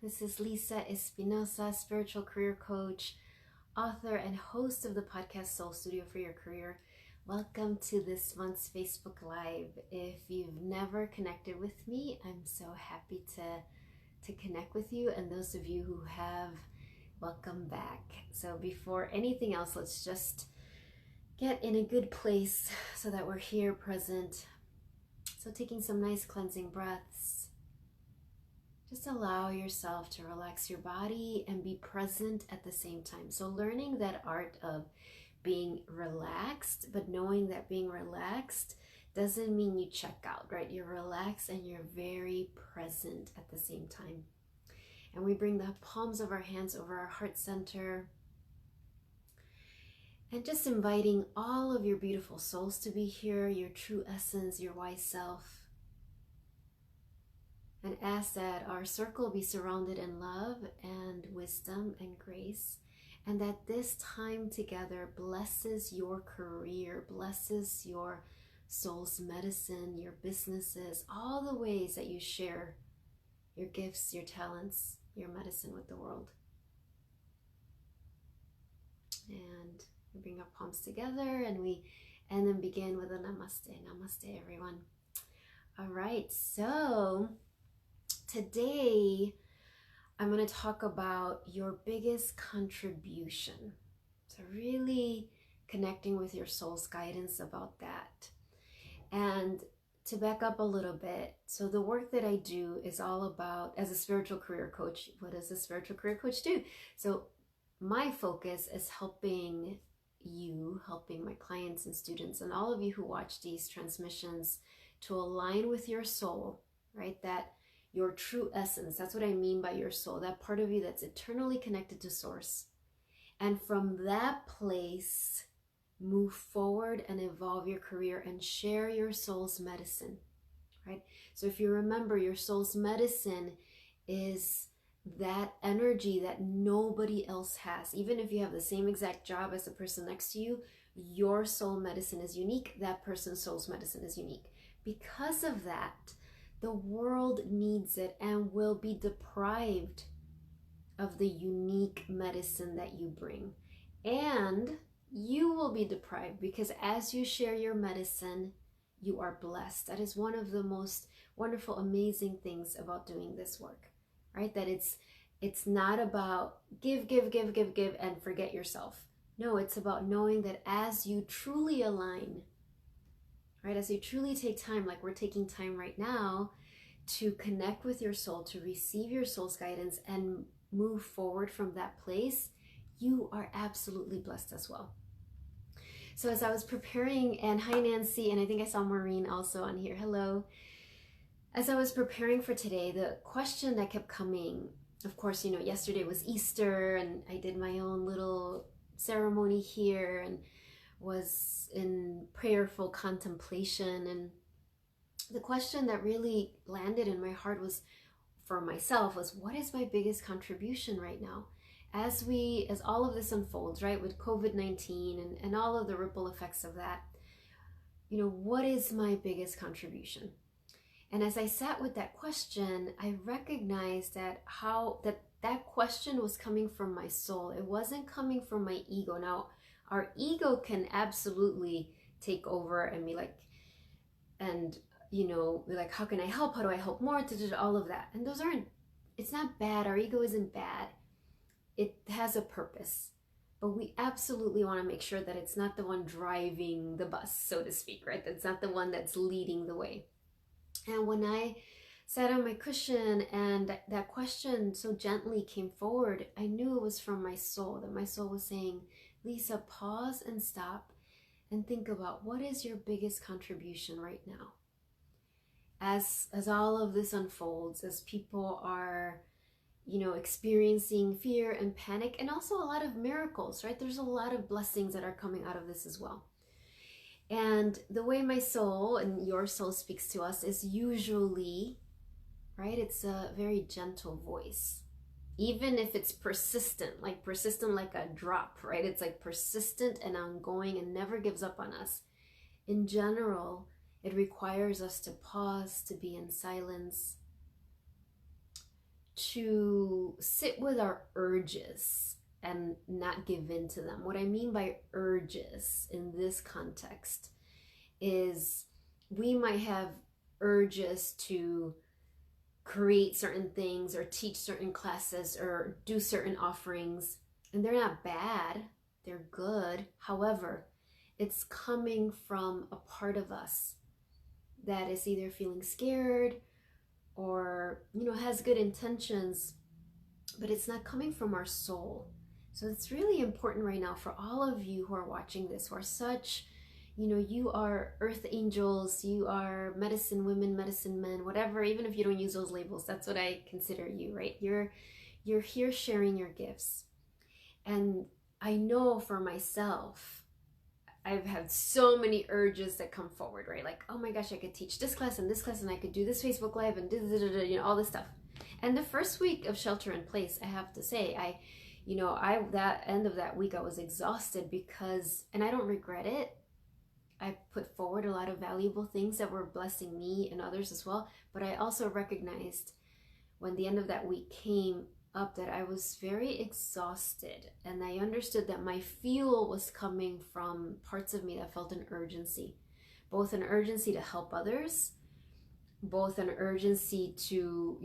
This is Lisa Espinosa, spiritual career coach, author, and host of the podcast Soul Studio for Your Career. Welcome to this month's Facebook Live. If you've never connected with me, I'm so happy to connect with you. And those of you who have, welcome back. So before anything else, let's just get in a good place so that we're here present. So taking some nice cleansing breaths. Just allow yourself to relax your body and be present at the same time. So learning that art of being relaxed, but knowing that being relaxed doesn't mean you check out, right? You're relaxed and you're very present at the same time. And we bring the palms of our hands over our heart center. And just inviting all of your beautiful souls to be here, your true essence, your wise self. And ask that our circle be surrounded in love and wisdom and grace. And that this time together blesses your career, blesses your soul's medicine, your businesses, all the ways that you share your gifts, your talents, your medicine with the world. And we bring our palms together and then begin with a namaste. Namaste, everyone. All right, so today I'm going to talk about your biggest contribution. So really connecting with your soul's guidance about that. And to back up a little bit, so the work that I do is all about, as a spiritual career coach, what does a spiritual career coach do? So my focus is helping my clients and students, and all of you who watch these transmissions to align with your soul, right? That your true essence, that's what I mean by your soul, that part of you that's eternally connected to source. And from that place, move forward and evolve your career and share your soul's medicine, right? So if you remember, your soul's medicine is that energy that nobody else has. Even if you have the same exact job as the person next to you, your soul medicine is unique. That person's soul's medicine is unique. Because of that, the world needs it and will be deprived of the unique medicine that you bring. And you will be deprived because as you share your medicine, you are blessed. That is one of the most wonderful, amazing things about doing this work, right? That it's not about give, and forget yourself. No, it's about knowing that as you truly align, right? As you truly take time, like we're taking time right now, to connect with your soul, to receive your soul's guidance and move forward from that place, you are absolutely blessed as well. So as I was preparing, and hi Nancy, and I think I saw Maureen also on here, hello. As I was preparing for today, the question that kept coming, of course, yesterday was Easter and I did my own little ceremony here and was in prayerful contemplation, and the question that really landed in my heart was, for myself, was what is my biggest contribution right now? As all of this unfolds, right, with COVID-19 and all of the ripple effects of that, what is my biggest contribution? And as I sat with that question, I recognized that that question was coming from my soul. It wasn't coming from my ego. Now, our ego can absolutely take over and be like, how can I help? How do I help more? All of that. And it's not bad. Our ego isn't bad. It has a purpose. But we absolutely want to make sure that it's not the one driving the bus, so to speak, right? That's not the one that's leading the way. And when I sat on my cushion and that question so gently came forward, I knew it was from my soul, that my soul was saying, Lisa, pause and stop and think about what is your biggest contribution right now. As all of this unfolds, as people are, experiencing fear and panic, and also a lot of miracles, right? There's a lot of blessings that are coming out of this as well. And the way my soul and your soul speaks to us is usually, right? It's a very gentle voice. Even if it's persistent like a drop, right? It's like persistent and ongoing and never gives up on us. In general, it requires us to pause, to be in silence, to sit with our urges and not give in to them. What I mean by urges in this context is we might have urges to create certain things or teach certain classes or do certain offerings, and they're not bad, they're good. However, it's coming from a part of us that is either feeling scared or, has good intentions, but it's not coming from our soul. So it's really important right now for all of you who are watching this, who are such, you are earth angels, you are medicine women, medicine men, whatever. Even if you don't use those labels, that's what I consider you, right? You're here sharing your gifts. And I know for myself, I've had so many urges that come forward, right? Like, oh my gosh, I could teach this class and I could do this Facebook Live and all this stuff. And the first week of shelter in place, I have to say, that end of that week, I was exhausted because, and I don't regret it. I put forward a lot of valuable things that were blessing me and others as well. But I also recognized when the end of that week came up that I was very exhausted, and I understood that my fuel was coming from parts of me that felt an urgency, both an urgency to help others, both an urgency to,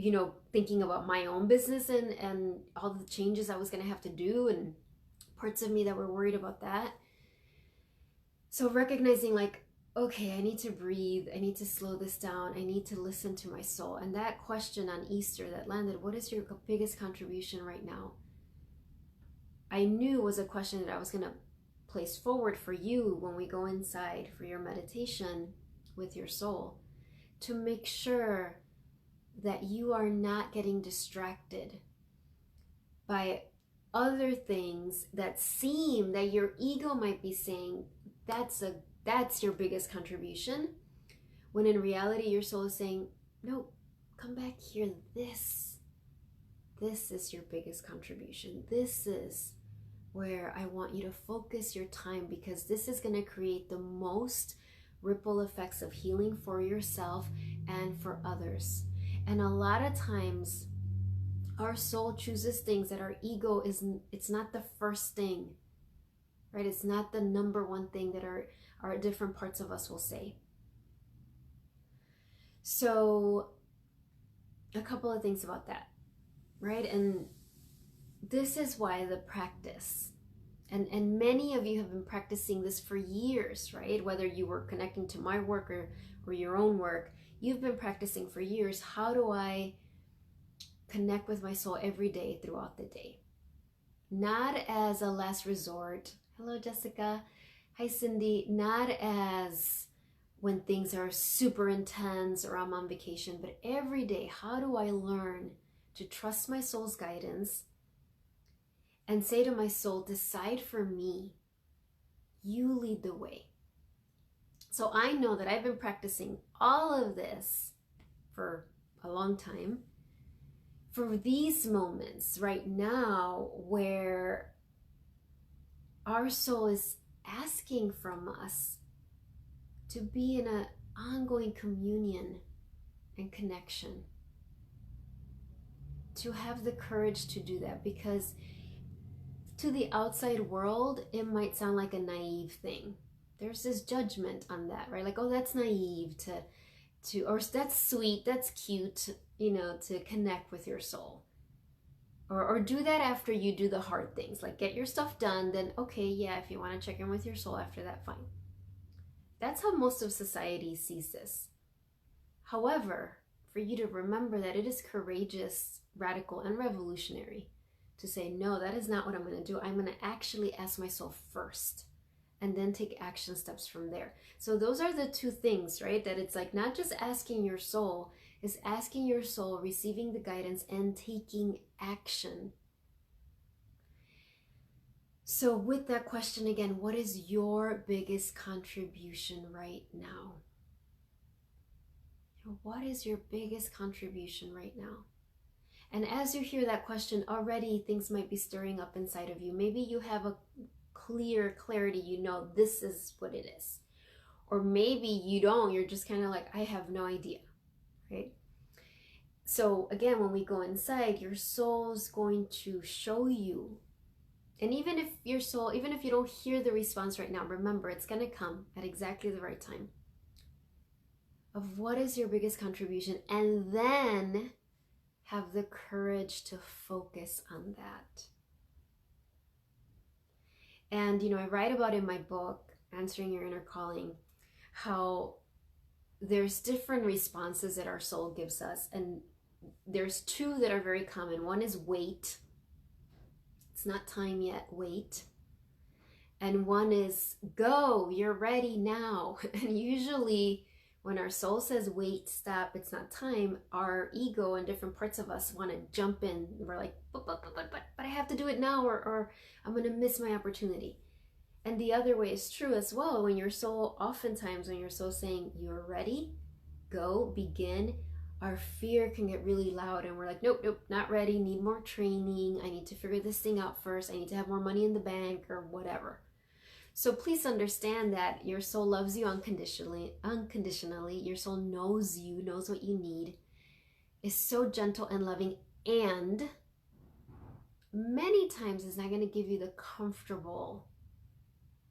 thinking about my own business and all the changes I was going to have to do, and parts of me that were worried about that. So recognizing like, okay, I need to breathe, I need to slow this down, I need to listen to my soul. And that question on Easter that landed, what is your biggest contribution right now? I knew was a question that I was going to place forward for you when we go inside for your meditation with your soul, to make sure that you are not getting distracted by other things that seem that your ego might be saying that's your biggest contribution, when in reality your soul is saying, no, come back here, this is your biggest contribution. This is where I want you to focus your time, because this is going to create the most ripple effects of healing for yourself and for others. And a lot of times our soul chooses things that our ego it's not the first thing, right? It's not the number one thing that our different parts of us will say. So a couple of things about that, right? And this is why the practice, and many of you have been practicing this for years, right? Whether you were connecting to my work or your own work, you've been practicing for years. How do I connect with my soul every day throughout the day? Not as a last resort. Hello, Jessica. Hi, Cindy. Not as when things are super intense or I'm on vacation, but every day, how do I learn to trust my soul's guidance and say to my soul, decide for me, you lead the way. So I know that I've been practicing all of this for a long time, for these moments right now where our soul is asking from us to be in an ongoing communion and connection, to have the courage to do that, because to the outside world, it might sound like a naive thing. There's this judgment on that, right? Like, oh, that's naive to, or that's sweet, that's cute, to connect with your soul. Or do that after you do the hard things, like get your stuff done, then okay, yeah, if you want to check in with your soul after that, fine. That's how most of society sees this. However, for you to remember that it is courageous, radical, and revolutionary to say, no, that is not what I'm going to do. I'm going to actually ask my soul first and then take action steps from there. So those are the two things, right? That it's like not just asking your soul, it's asking your soul, receiving the guidance, and taking action. So with that question again, what is your biggest contribution right now? What is your biggest contribution right now? And as you hear that question, already things might be stirring up inside of you. Maybe you have a clarity, this is what it is. Or maybe you don't, you're just kind of like, I have no idea, right? So again, when we go inside, your soul's going to show you. And even if your soul, even if you don't hear the response right now, remember, it's going to come at exactly the right time. Of what is your biggest contribution, and then have the courage to focus on that. And, I write about in my book, Answering Your Inner Calling, how there's different responses that our soul gives us. And there's two that are very common. One is wait. It's not time yet, wait. And one is go, you're ready now. And usually when our soul says wait, stop, it's not time, our ego and different parts of us want to jump in. We're like, but I have to do it now, or I'm going to miss my opportunity. And the other way is true as well. When your soul, oftentimes when your soul's saying you're ready, go, begin, our fear can get really loud and we're like, nope, not ready, need more training, I need to figure this thing out first, I need to have more money in the bank, or whatever. So please understand that your soul loves you unconditionally. Your soul knows you, knows what you need, is so gentle and loving, and many times is not going to give you the comfortable,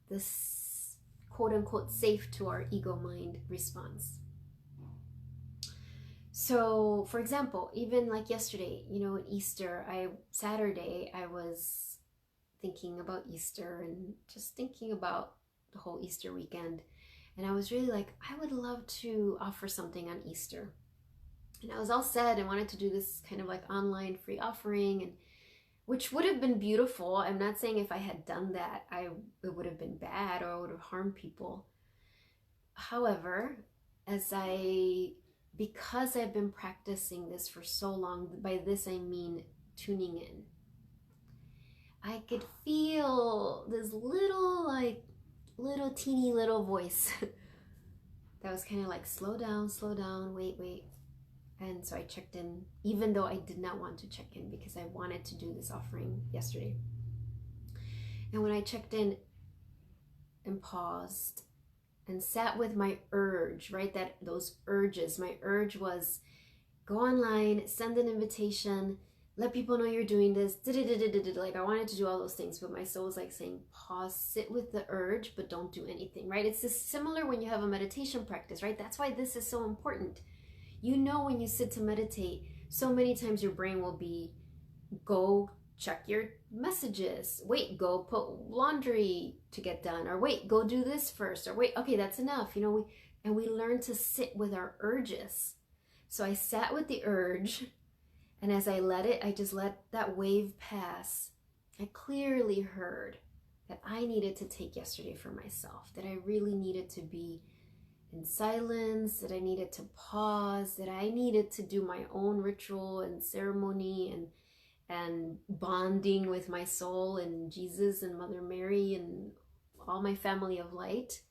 this quote unquote safe to our ego mind response. So for example, even like yesterday, Easter, Saturday, I was thinking about Easter and just thinking about the whole Easter weekend. And I was really like, I would love to offer something on Easter. And I was all set and wanted to do this kind of like online free offering, and which would have been beautiful. I'm not saying if I had done that, it would have been bad or I would have harmed people. However, because I've been practicing this for so long, by this I mean tuning in, I could feel this little teeny little voice that was kind of like, slow down, wait. And so I checked in, even though I did not want to check in because I wanted to do this offering yesterday. And when I checked in and paused and sat with my urge, right? Those urges, my urge was go online, send an invitation, let people know you're doing this, like I wanted to do all those things, but my soul was like saying, pause, sit with the urge, but don't do anything, right? It's this similar when you have a meditation practice, right? That's why this is so important. When you sit to meditate, so many times your brain will be, go check your messages, wait, go put laundry to get done, or wait, go do this first, or wait, okay, that's enough. We learn to sit with our urges. So I sat with the urge, and as I just let that wave pass. I clearly heard that I needed to take yesterday for myself, that I really needed to be in silence, that I needed to pause, that I needed to do my own ritual and ceremony and bonding with my soul and Jesus and Mother Mary and all my family of light,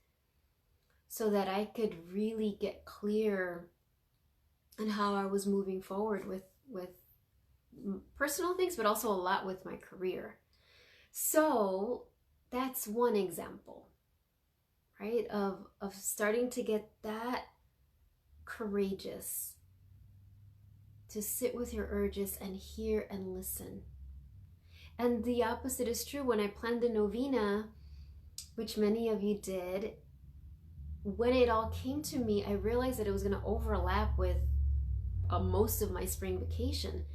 so that I could really get clear on how I was moving forward with personal things, but also a lot with my career. So that's one example, right, of starting to get that courageous to sit with your urges and hear and listen. And the opposite is true. When I planned the novena, which many of you did, when it all came to me, I realized that it was going to overlap with most of my spring vacation.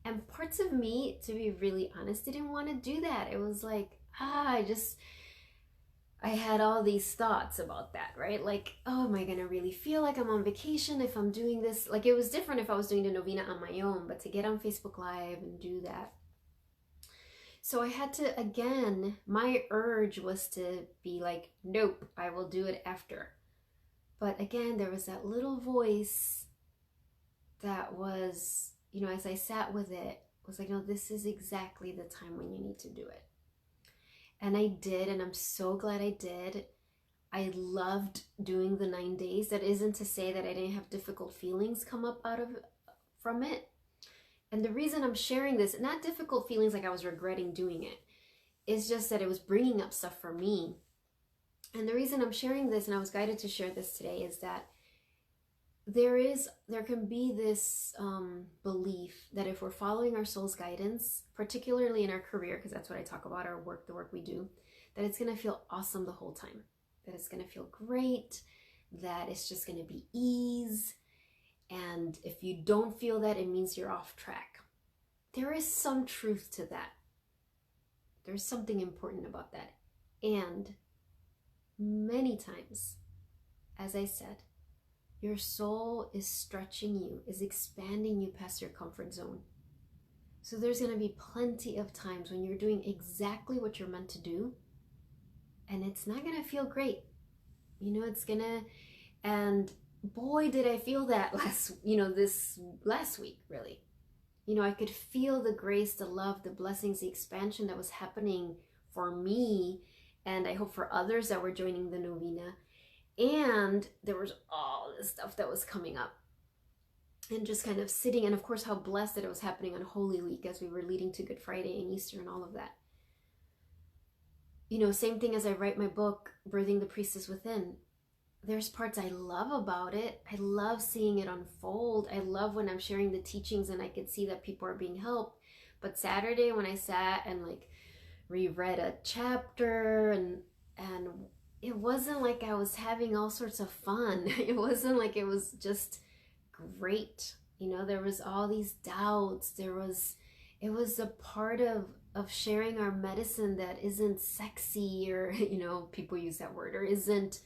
And parts of me, to be really honest, didn't want to do that. It was like, I had all these thoughts about that, right? Like, oh, am I going to really feel like I'm on vacation if I'm doing this? Like, it was different if I was doing the novena on my own, but to get on Facebook Live and do that. So I had to, again, my urge was to be like, nope, I will do it after. But again, there was that little voice that was, as I sat with it, was like, no, this is exactly the time when you need to do it. And I did, and I'm so glad I did. I loved doing the 9 days. That isn't to say that I didn't have difficult feelings come up from it. And the reason I'm sharing this, not difficult feelings like I was regretting doing it, it's just that it was bringing up stuff for me. And the reason I'm sharing this, and I was guided to share this today, is that there can be this belief that if we're following our soul's guidance, particularly in our career, because that's what I talk about, our work, the work we do, that it's going to feel awesome the whole time, that it's going to feel great, that it's just going to be ease. And if you don't feel that, it means you're off track. There is some truth to that. There's something important about that. And many times, as I said, your soul is stretching you, is expanding you past your comfort zone. So there's going to be plenty of times when you're doing exactly what you're meant to do, and it's not going to feel great. It's going to, and boy, did I feel that this last week, really. I could feel the grace, the love, the blessings, the expansion that was happening for me, and I hope for others that were joining the novena. And there was all this stuff that was coming up and just kind of sitting, and of course how blessed that it was happening on Holy Week as we were leading to Good Friday and Easter and all of that. Same thing as I write my book, Birthing the Priestess Within. There's parts I love about it. I love seeing it unfold. I love when I'm sharing the teachings and I could see that people are being helped. But Saturday when I sat and reread a chapter and it wasn't like I was having all sorts of fun. It wasn't like it was just great. There was all these doubts. It was a part of sharing our medicine that isn't sexy, or, people use that word, or isn't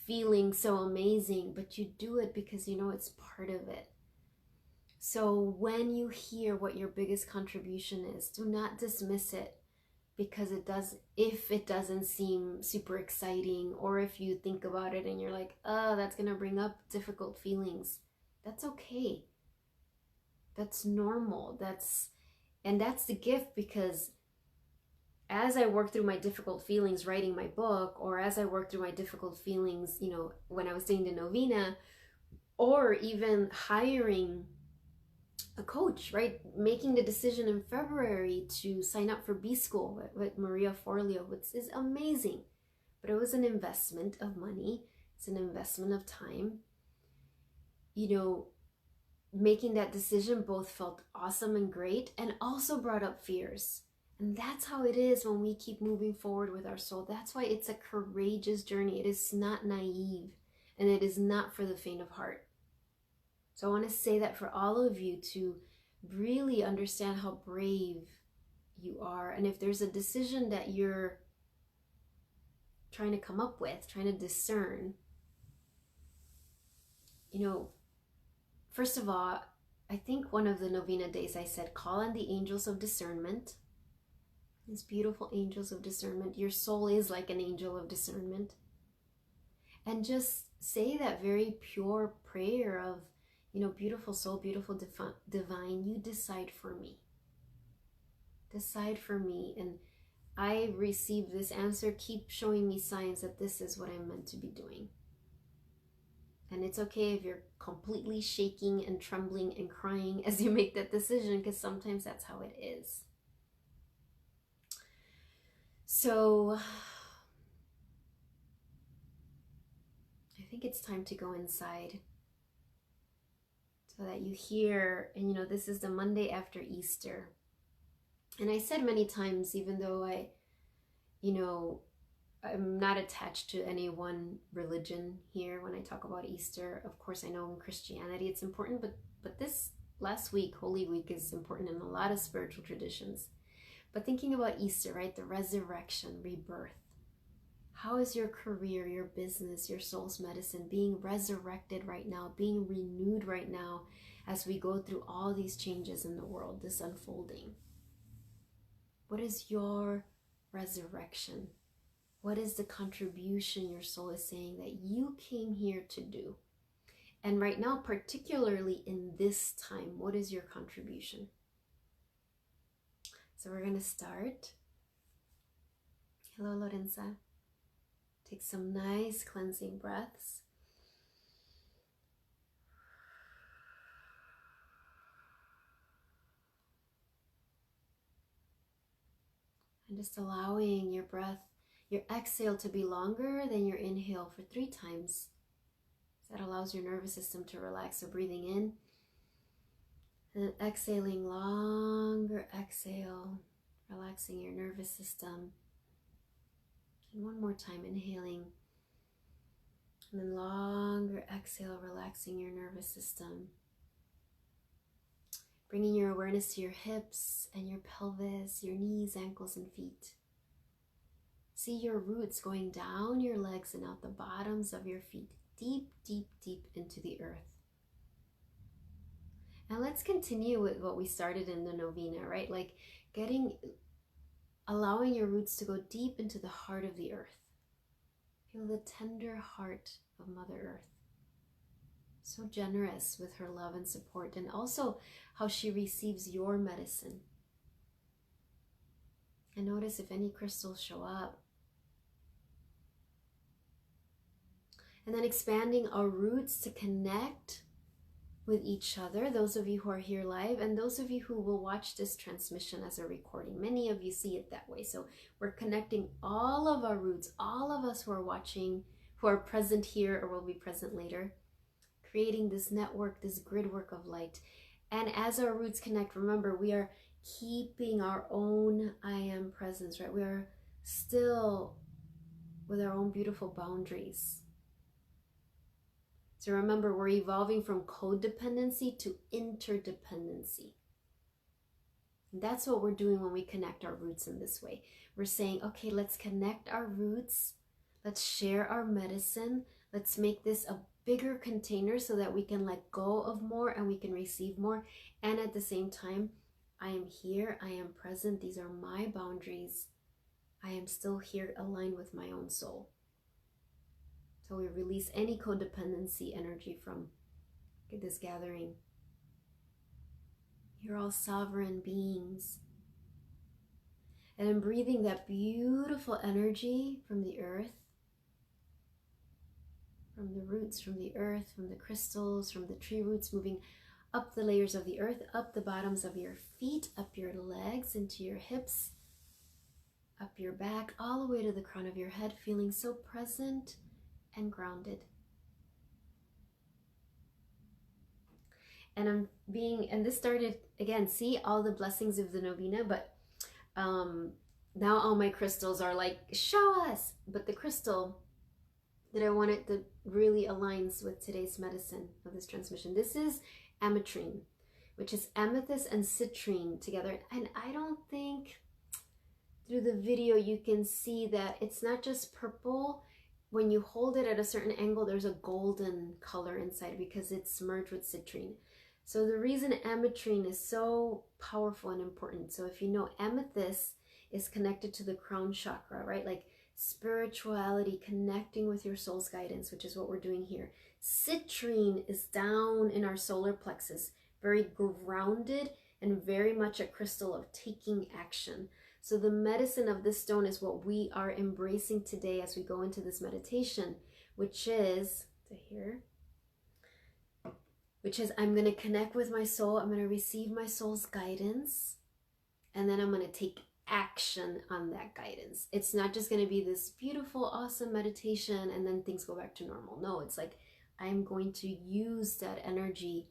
feeling so amazing, but you do it because it's part of it. So when you hear what your biggest contribution is, do not dismiss it. Because if it doesn't seem super exciting, or if you think about it and you're like, oh, that's going to bring up difficult feelings, that's okay. That's normal. That's the gift, because as I work through my difficult feelings writing my book, or as I work through my difficult feelings, when I was doing the novena, or even hiring a coach, right? Making the decision in February to sign up for B School with Maria Forleo, which is amazing. But it was an investment of money. It's an investment of time. Making that decision both felt awesome and great, and also brought up fears. And that's how it is when we keep moving forward with our soul. That's why it's a courageous journey. It is not naive, and it is not for the faint of heart. So I want to say that for all of you, to really understand how brave you are. And if there's a decision that you're trying to come up with, trying to discern, first of all, I think one of the novena days I said, call on the angels of discernment. These beautiful angels of discernment. Your soul is like an angel of discernment. And just say that very pure prayer of, beautiful soul, beautiful divine, you decide for me. Decide for me. And I receive this answer. Keep showing me signs that this is what I'm meant to be doing. And it's okay if you're completely shaking and trembling and crying as you make that decision, because sometimes that's how it is. So I think it's time to go inside, so that you hear, and this is the Monday after Easter. And I said many times, even though I'm not attached to any one religion here when I talk about Easter. Of course, I know in Christianity it's important, but this last week, Holy Week, is important in a lot of spiritual traditions. But thinking about Easter, right, the resurrection, rebirth. How is your career, your business, your soul's medicine being resurrected right now, being renewed right now as we go through all these changes in the world, this unfolding? What is your resurrection? What is the contribution your soul is saying that you came here to do? And right now, particularly in this time, what is your contribution? So we're going to start. Hello, Lorenza. Take some nice cleansing breaths. And just allowing your breath, your exhale, to be longer than your inhale for 3 times. That allows your nervous system to relax. So breathing in and then exhaling, longer exhale, relaxing your nervous system. And one more time, inhaling. And then longer exhale, relaxing your nervous system. Bringing your awareness to your hips and your pelvis, your knees, ankles, and feet. See your roots going down your legs and out the bottoms of your feet, deep, deep, deep into the earth. And let's continue with what we started in the novena, right? Like allowing your roots to go deep into the heart of the earth. Feel the tender heart of Mother Earth. So generous with her love and support, and also how she receives your medicine. And notice if any crystals show up. And then expanding our roots to connect with each other, those of you who are here live, and those of you who will watch this transmission as a recording. Many of you see it that way. So we're connecting all of our roots, all of us who are watching, who are present here or will be present later, creating this network, this grid work of light. And as our roots connect, remember, we are keeping our own I am presence, right? We are still with our own beautiful boundaries. So remember, we're evolving from codependency to interdependency. And that's what we're doing when we connect our roots in this way. We're saying, okay, let's connect our roots. Let's share our medicine. Let's make this a bigger container so that we can let go of more and we can receive more. And at the same time, I am here. I am present. These are my boundaries. I am still here aligned with my own soul. So we release any codependency energy from this gathering. You're all sovereign beings. And I'm breathing that beautiful energy from the earth, from the roots, from the earth, from the crystals, from the tree roots, moving up the layers of the earth, up the bottoms of your feet, up your legs, into your hips, up your back, all the way to the crown of your head, feeling so present and grounded. And this started, again, see all the blessings of the novena, but now all my crystals are like, show us. But the crystal that I wanted that really aligns with today's medicine of this transmission, this is ametrine, which is amethyst and citrine together. And I don't think through the video you can see that it's not just purple. When you hold it at a certain angle, there's a golden color inside because it's merged with citrine. So the reason ametrine is so powerful and important, so if you know, amethyst is connected to the crown chakra, right? Like spirituality, connecting with your soul's guidance, which is what we're doing here. Citrine is down in our solar plexus, very grounded and very much a crystal of taking action. So the medicine of this stone is what we are embracing today as we go into this meditation, which is I'm going to connect with my soul. I'm going to receive my soul's guidance, and then I'm going to take action on that guidance. It's not just going to be this beautiful, awesome meditation and then things go back to normal. No, it's like I'm going to use that energy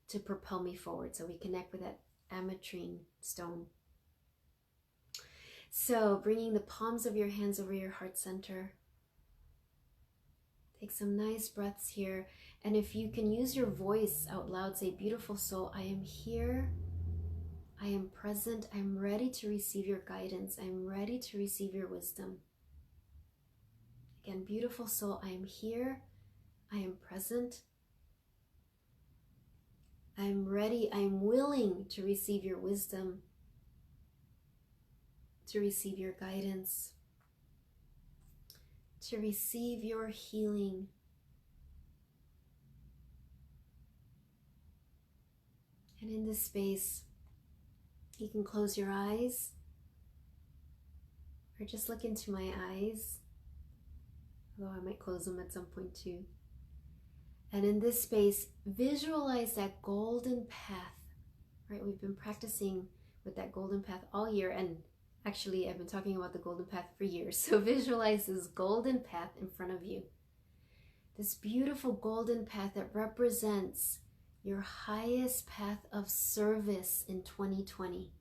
to propel me forward. So we connect with that ametrine stone. So bringing the palms of your hands over your heart center. Take some nice breaths here. And if you can use your voice out loud, say, beautiful soul, I am here. I am present. I'm ready to receive your guidance. I'm ready to receive your wisdom. Again, beautiful soul, I am here. I am present. I'm ready. I'm willing to receive your wisdom, to receive your guidance, to receive your healing. And in this space, you can close your eyes or just look into my eyes, although I might close them at some point too. And in this space, visualize that golden path, right? We've been practicing with that golden path all year, and actually I've been talking about the golden path for years. So visualize this golden path in front of you. This beautiful golden path that represents your highest path of service in 2020.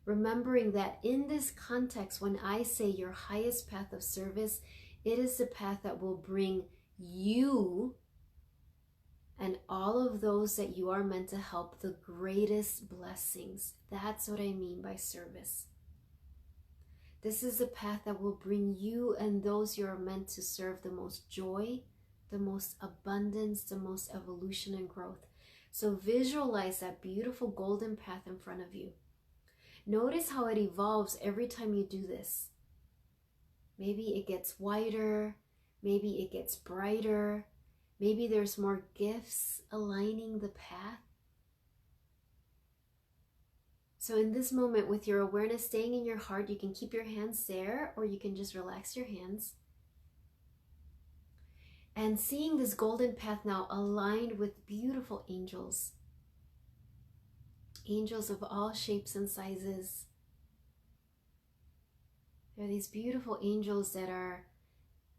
Remembering that in this context, when I say your highest path of service, it is the path that will bring you and all of those that you are meant to help the greatest blessings. That's what I mean by service. This is the path that will bring you and those you are meant to serve the most joy, the most abundance, the most evolution and growth. So visualize that beautiful golden path in front of you. Notice how it evolves every time you do this. Maybe it gets wider, maybe it gets brighter, maybe there's more gifts aligning the path. So in this moment, with your awareness staying in your heart, you can keep your hands there, or you can just relax your hands. And seeing this golden path now aligned with beautiful angels. Angels of all shapes and sizes. There are these beautiful angels that are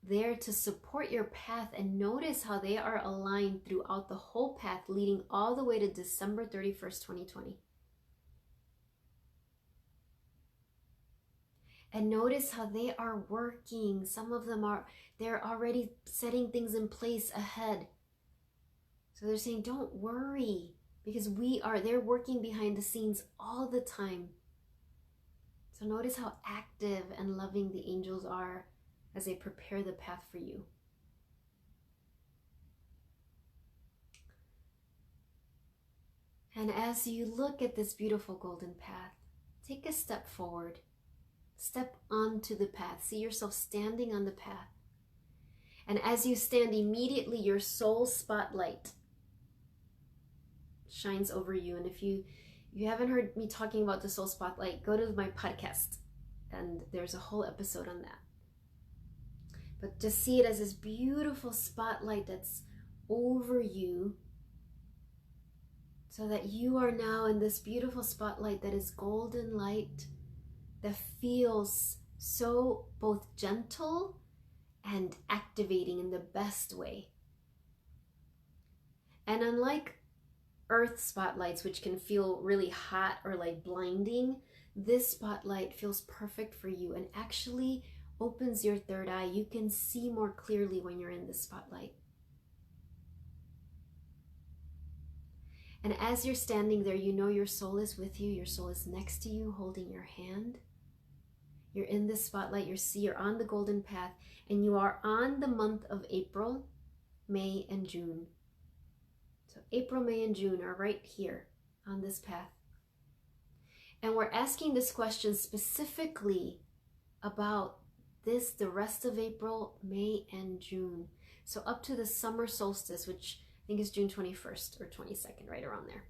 there to support your path, and notice how they are aligned throughout the whole path leading all the way to December 31st, 2020. And notice how they are working. Some of them they're already setting things in place ahead. So they're saying, don't worry, because they're working behind the scenes all the time. So notice how active and loving the angels are as they prepare the path for you. And as you look at this beautiful golden path, take a step forward. Step onto the path. See yourself standing on the path. And as you stand, immediately your soul spotlight shines over you. And if you haven't heard me talking about the soul spotlight, go to my podcast. And there's a whole episode on that. But just see it as this beautiful spotlight that's over you, so that you are now in this beautiful spotlight that is golden light, that feels so both gentle and activating in the best way. And unlike earth spotlights, which can feel really hot or like blinding, this spotlight feels perfect for you and actually opens your third eye. You can see more clearly when you're in the spotlight. And as you're standing there, you know your soul is with you. Your soul is next to you, holding your hand. You're in the spotlight. You're on the golden path, and you are on the month of April, May, and June. So April, May, and June are right here on this path. And we're asking this question specifically about the rest of April, May, and June. So up to the summer solstice, which I think is June 21st or 22nd, right around there.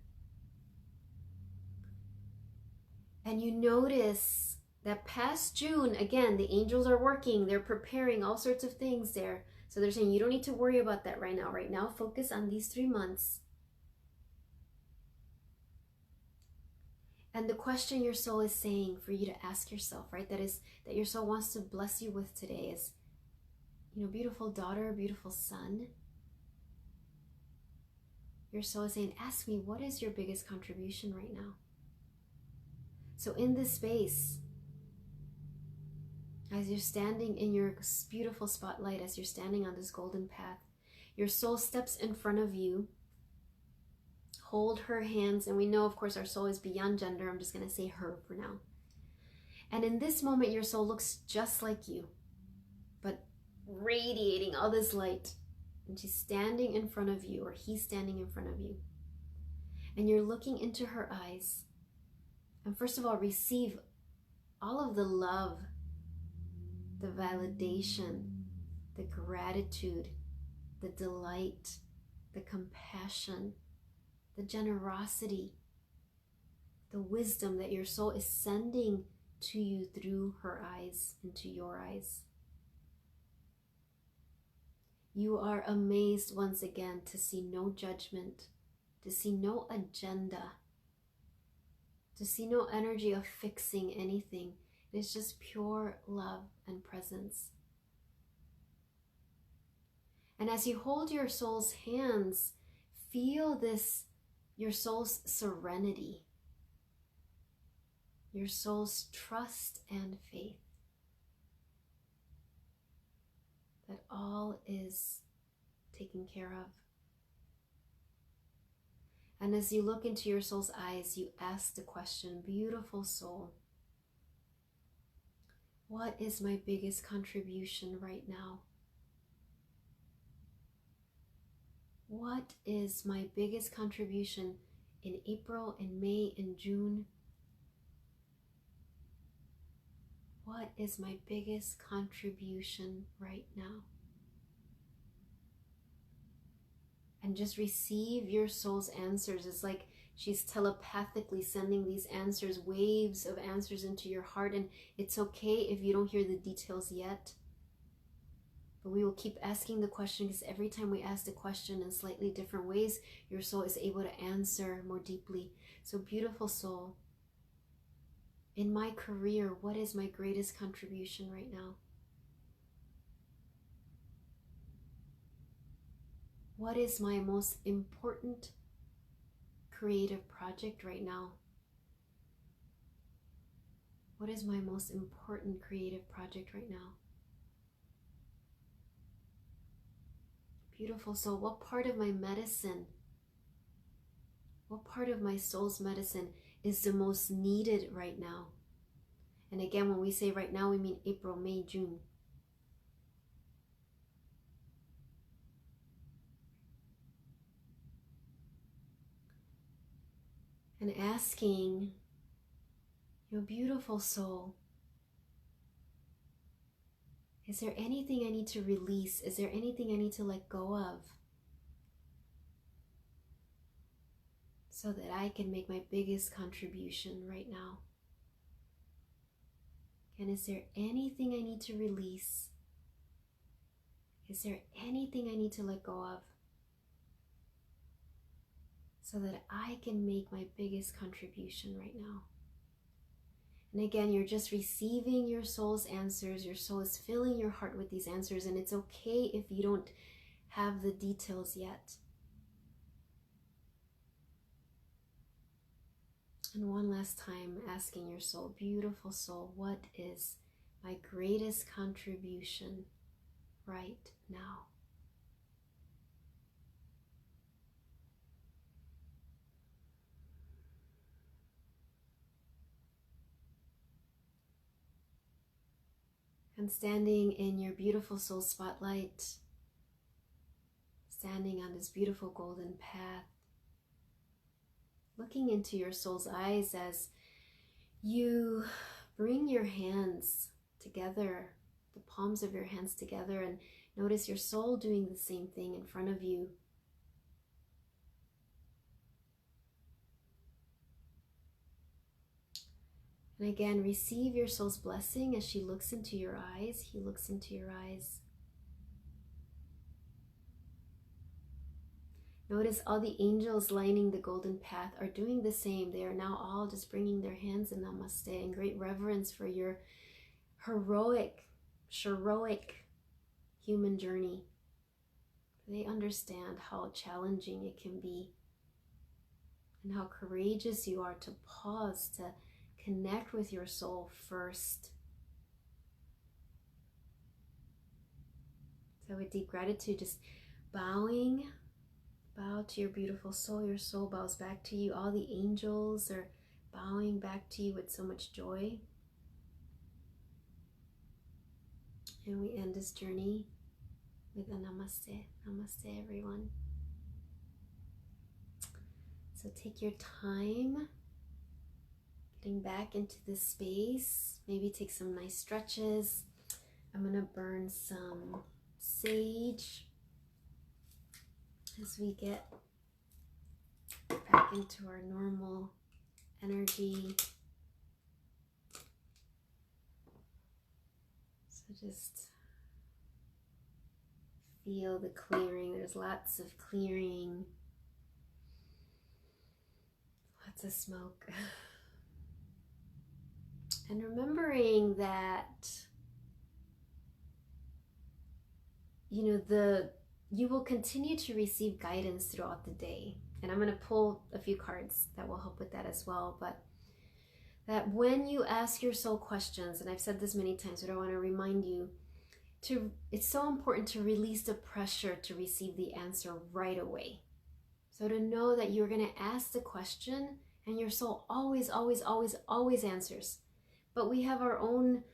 And you notice that past June, again, the angels are working. They're preparing all sorts of things there. So they're saying you don't need to worry about that right now. Right now, focus on these 3 months. And the question your soul is saying for you to ask yourself, right, that your soul wants to bless you with today is, beautiful daughter, beautiful son. Your soul is saying, ask me, what is your biggest contribution right now? So in this space, as you're standing in your beautiful spotlight, as you're standing on this golden path, your soul steps in front of you. Hold her hands, and we know, of course, our soul is beyond gender. I'm just going to say her for now. And in this moment, your soul looks just like you, but radiating all this light. And she's standing in front of you, or he's standing in front of you. And you're looking into her eyes. And first of all, receive all of the love, the validation, the gratitude, the delight, the compassion, the generosity, the wisdom that your soul is sending to you through her eyes, into your eyes. You are amazed once again to see no judgment, to see no agenda, to see no energy of fixing anything. It is just pure love and presence. And as you hold your soul's hands, feel this, your soul's serenity, your soul's trust and faith that all is taken care of. And as you look into your soul's eyes, you ask the question, beautiful soul, what is my biggest contribution right now? What is my biggest contribution in April, in May, in June? What is my biggest contribution right now? And just receive your soul's answers. It's like she's telepathically sending these answers, waves of answers into your heart. And it's okay if you don't hear the details yet. But we will keep asking the question, because every time we ask the question in slightly different ways, your soul is able to answer more deeply. So beautiful soul, in my career, what is my greatest contribution right now? What is my most important creative project right now? What is my most important creative project right now? Beautiful soul, what part of my medicine, what part of my soul's medicine is the most needed right now? And again, when we say right now, we mean April, May, June. And asking your beautiful soul, is there anything I need to release? Is there anything I need to let go of so that I can make my biggest contribution right now? And is there anything I need to release? Is there anything I need to let go of so that I can make my biggest contribution right now? And again, you're just receiving your soul's answers. Your soul is filling your heart with these answers, and it's okay if you don't have the details yet. And one last time, asking your soul, beautiful soul, what is my greatest contribution right now? And standing in your beautiful soul spotlight, standing on this beautiful golden path, looking into your soul's eyes as you bring your hands together, the palms of your hands together, and notice your soul doing the same thing in front of you. And again, receive your soul's blessing as she looks into your eyes, he looks into your eyes. Notice all the angels lining the golden path are doing the same. They are now all just bringing their hands in namaste in great reverence for your heroic human journey. They understand how challenging it can be and how courageous you are to pause, to connect with your soul first. So with deep gratitude, just bow to your beautiful soul. Your soul bows back to you. All the angels are bowing back to you with so much joy. And we end this journey with a namaste. Namaste, everyone. So take your time getting back into this space. Maybe take some nice stretches. I'm going to burn some sage as we get back into our normal energy. So just feel the clearing. There's lots of clearing, lots of smoke. And remembering that, you know, you will continue to receive guidance throughout the day. And I'm going to pull a few cards that will help with that as well. But that when you ask your soul questions, and I've said this many times, but I want to remind you, it's so important to release the pressure to receive the answer right away. So to know that you're going to ask the question and your soul always, always, always, always answers. But we have our own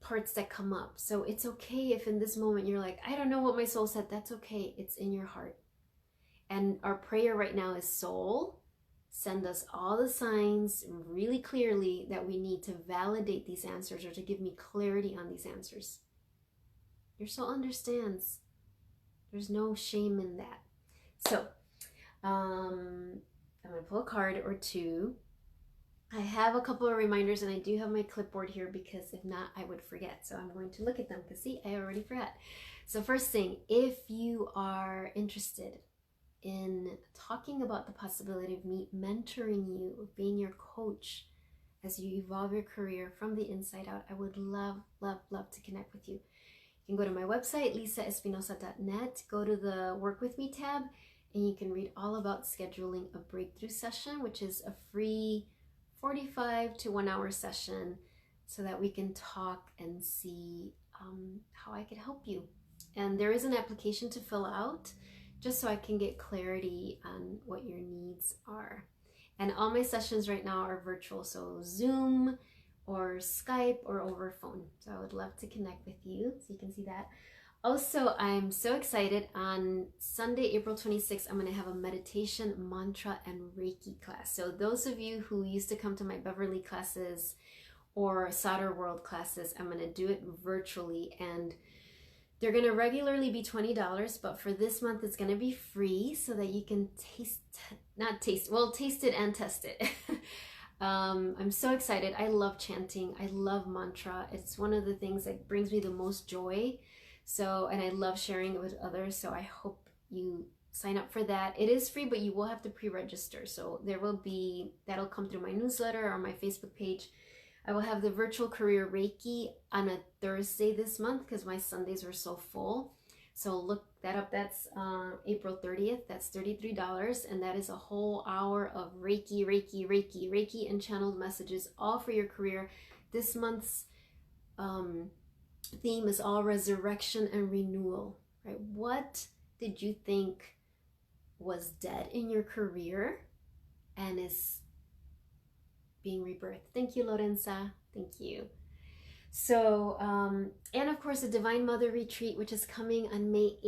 parts that come up. So it's okay if in this moment you're like, I don't know what my soul said. That's okay. It's in your heart. And our prayer right now is, soul, send us all the signs really clearly that we need to validate these answers or to give me clarity on these answers. Your soul understands. There's no shame in that. So I'm going to pull a card or two. I have a couple of reminders, and I do have my clipboard here because if not, I would forget. So I'm going to look at them because see, I already forgot. So first thing, if you are interested in talking about the possibility of me mentoring you, of being your coach as you evolve your career from the inside out, I would love, love, love to connect with you. You can go to my website, lisaespinosa.net, go to the Work With Me tab, and you can read all about scheduling a breakthrough session, which is a free 45 to 1 hour session so that we can talk and see how I could help you. And there is an application to fill out just so I can get clarity on what your needs are. And all my sessions right now are virtual, so Zoom or Skype or over phone. So I would love to connect with you so you can see that. Also, I'm so excited. On Sunday, April 26th, I'm going to have a meditation, mantra, and Reiki class. So those of you who used to come to my Beverly classes or Solder World classes, I'm going to do it virtually, and they're going to regularly be $20, but for this month it's going to be free so that you can taste it and test it. I'm so excited. I love chanting. I love mantra. It's one of the things that brings me the most joy. So, and I love sharing it with others. So I hope you sign up for that. It is free, but you will have to pre-register. So that'll come through my newsletter or my Facebook page. I will have the virtual career Reiki on a Thursday this month because my Sundays were so full. So look that up. That's April 30th. That's $33. And that is a whole hour of Reiki, Reiki, Reiki, Reiki, and channeled messages, all for your career. This month's theme is all resurrection and renewal, right? What did you think was dead in your career and is being rebirthed? Thank you, Lorenza. Thank you. So, and of course, the Divine Mother Retreat, which is coming on May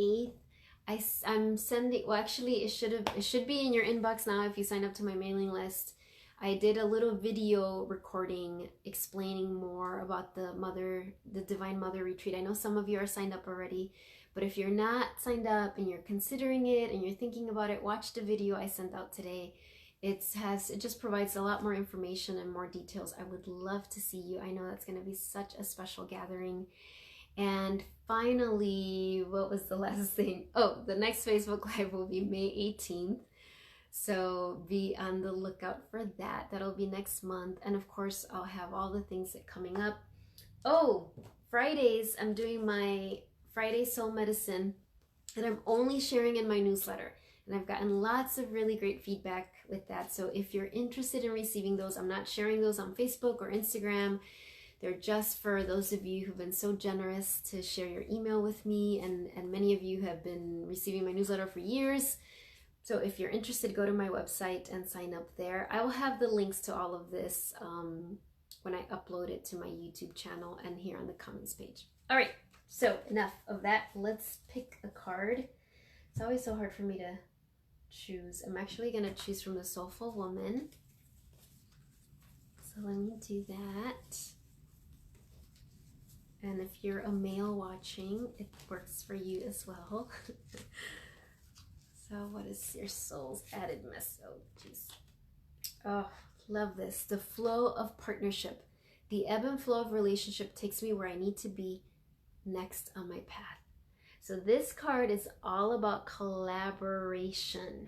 8th. I'm sending, well, actually, it should be in your inbox now if you sign up to my mailing list. I did a little video recording explaining more about the Divine Mother Retreat. I know some of you are signed up already, but if you're not signed up and you're considering it and you're thinking about it, watch the video I sent out today. It just provides a lot more information and more details. I would love to see you. I know that's going to be such a special gathering. And finally, what was the last thing? Oh, the next Facebook Live will be May 18th. So be on the lookout for that. That'll be next month. And of course, I'll have all the things that coming up. Oh, Fridays, I'm doing my Friday Soul Medicine, and I'm only sharing in my newsletter. And I've gotten lots of really great feedback with that. So if you're interested in receiving those, I'm not sharing those on Facebook or Instagram. They're just for those of you who've been so generous to share your email with me. And many of you have been receiving my newsletter for years. So if you're interested, go to my website and sign up there. I will have the links to all of this when I upload it to my YouTube channel and here on the comments page. All right, so enough of that. Let's pick a card. It's always so hard for me to choose. I'm actually going to choose from the Soulful Woman. So let me do that. And if you're a male watching, it works for you as well. So what is your soul's added mess? Oh, jeez. Oh, love this. The flow of partnership. The ebb and flow of relationship takes me where I need to be next on my path. So this card is all about collaboration.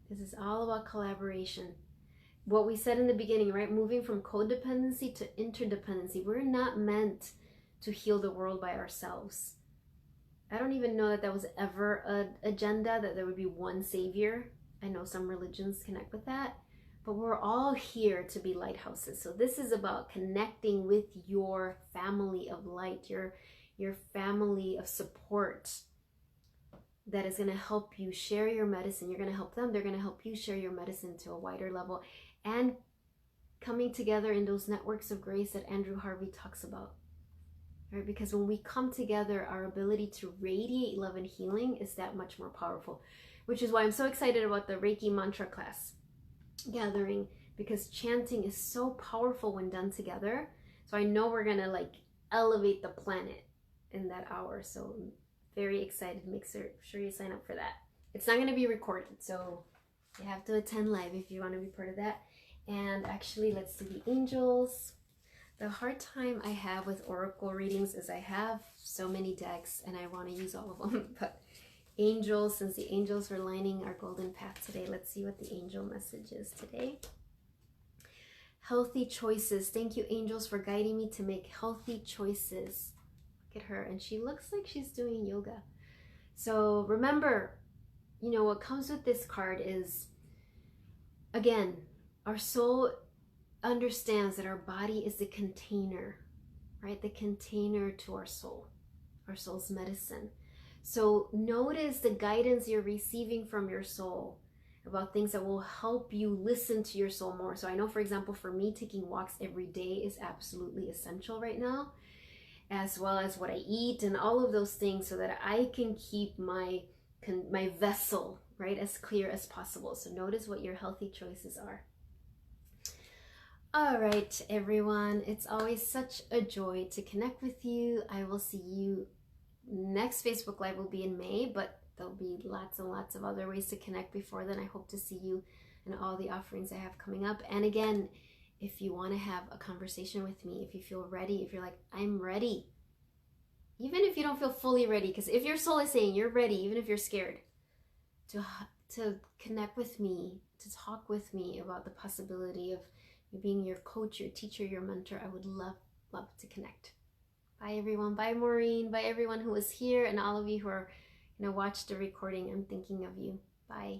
This is all about collaboration. What we said in the beginning, right? Moving from codependency to interdependency. We're not meant to heal the world by ourselves. I don't even know that that was ever an agenda, that there would be one savior. I know some religions connect with that, but we're all here to be lighthouses. So this is about connecting with your family of light, your family of support that is going to help you share your medicine. You're going to help them. They're going to help you share your medicine to a wider level, and coming together in those networks of grace that Andrew Harvey talks about. Right? Because when we come together, our ability to radiate love and healing is that much more powerful, which is why I'm so excited about the Reiki mantra class gathering, because chanting is so powerful when done together. So I know we're gonna like elevate the planet in that hour. So I'm very excited. Make sure you sign up for that. It's not gonna be recorded, so you have to attend live if you want to be part of that. And actually, let's do the angels. The hard time I have with oracle readings is I have so many decks and I want to use all of them. But angels, since the angels are lining our golden path today, let's see what the angel message is today. Healthy choices. Thank you, angels, for guiding me to make healthy choices. Look at her, and she looks like she's doing yoga. So remember, you know, what comes with this card is, again, our soul understands that our body is the container, right? The container to our soul's medicine. So notice the guidance you're receiving from your soul about things that will help you listen to your soul more. So I know, for example, for me, taking walks every day is absolutely essential right now, as well as what I eat and all of those things, so that I can keep my vessel, right, as clear as possible. So notice what your healthy choices are. All right, everyone, it's always such a joy to connect with you. I will see you next Facebook Live will be in May, but there'll be lots and lots of other ways to connect before then. I hope to see you in all the offerings I have coming up. And again, if you want to have a conversation with me, if you feel ready, if you're like, I'm ready, even if you don't feel fully ready, because if your soul is saying you're ready, even if you're scared, to connect with me, to talk with me about the possibility of being your coach, your teacher, your mentor, I would love to connect. Bye, everyone. Bye, Maureen. Bye, everyone who was here, and all of you who are watch the recording. I'm thinking of you. Bye.